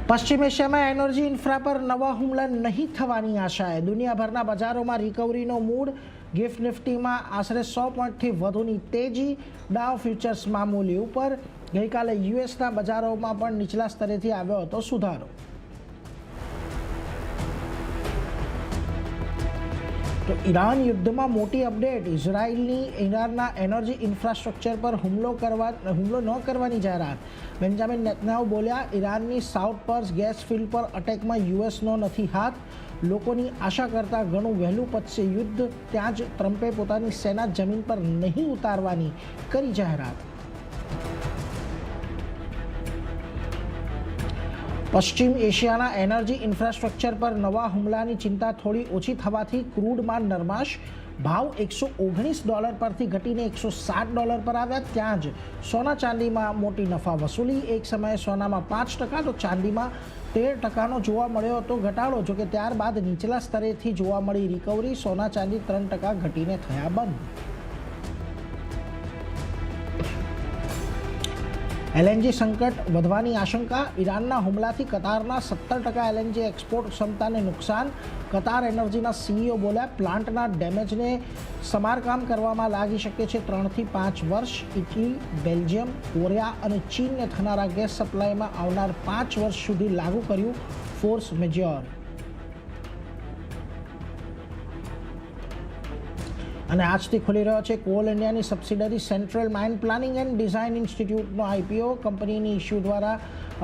પશ્ચિમ એશિયામાં energy infra પર નવા હુમલા નહીં થવાની આશાએ દુનિયાભરના બજારોમાં રિકવરીનો મૂડ। ગિફ્ટ નિફ્ટીમાં આશરે 100 પોઈન્ટથી વધુની તેજી। ડાઉ ફ્યુચર્સ મામૂલી ઉપર। ગઈકાલે યુએસના બજારોમાં પણ નીચલા સ્તરેથી આવ્યો હતો સુધારો। તો ઈરાન યુદ્ધમાં મોટી અપડેટ। ઇઝરાયલની ઈરાનના એનર્જી ઇન્ફ્રાસ્ટ્રક્ચર પર હુમલો ન કરવાની જાહેરાત। બેન્જામિન નેતન્યાહુ બોલ્યા, ઈરાનની સાઉથ પર્સ ગેસ ફિલ્ડ પર અટેકમાં યુએસનો નથી હાથ। લોકોની આશા કરતાં ઘણું વહેલું પતશે યુદ્ધ। ત્યાં જ ટ્રમ્પે પોતાની સેના જમીન પર નહીં ઉતારવાની કરી જાહેરાત। પશ્ચિમ એશિયાના એનર્જી ઇન્ફ્રાસ્ટ્રક્ચર પર નવા હુમલાની ચિંતા થોડી ઓછી થવાથી ક્રૂડમાં નરમાશ। ભાવ $119 પરથી ઘટીને $160 પર આવ્યા। ત્યાં જ સોના ચાંદીમાં મોટી નફા વસૂલી। એક સમયે સોનામાં 5% તો ચાંદીમાં 13% જોવા મળ્યો હતો ઘટાડો। જોકે ત્યારબાદ નીચલા સ્તરેથી જોવા મળી રિકવરી। સોના ચાંદી 3% ઘટીને થયા બંધ। એલએનજી સંકટ વધવાની આશંકા। ઈરાનના હુમલાથી કતારના 70% એલએનજી એક્સપોર્ટ ક્ષમતાને નુકસાન। કતાર એનર્જીના સીઈઓ બોલ્યા, પ્લાન્ટના ડેમેજને સમારકામ કરવામાં લાગી શકે છે 3 થી 5 વર્ષ। ઇટલી, બેલ્જિયમ, કોરિયા અને ચીનને થનારા ગેસ સપ્લાયમાં આવનાર 5 વર્ષ સુધી લાગુ કર્યું ફોર્સ મેજોર। અને આજથી ખુલી રહ્યો છે કોલ ઇન્ડિયાની subsidiary Central Mine Planning and Design ઇન્સ્ટિટ્યૂટનો આઈપીઓ। કંપનીની ઇસ્યુ દ્વારા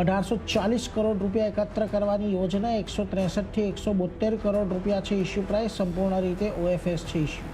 1840 કરોડ રૂપિયા એકત્ર કરવાની યોજના। 163 થી 172 કરોડ રૂપિયા છે ઇસ્યુ પ્રાઇસ। સંપૂર્ણ રીતે ઓએફએસ છે ઇસ્યુ।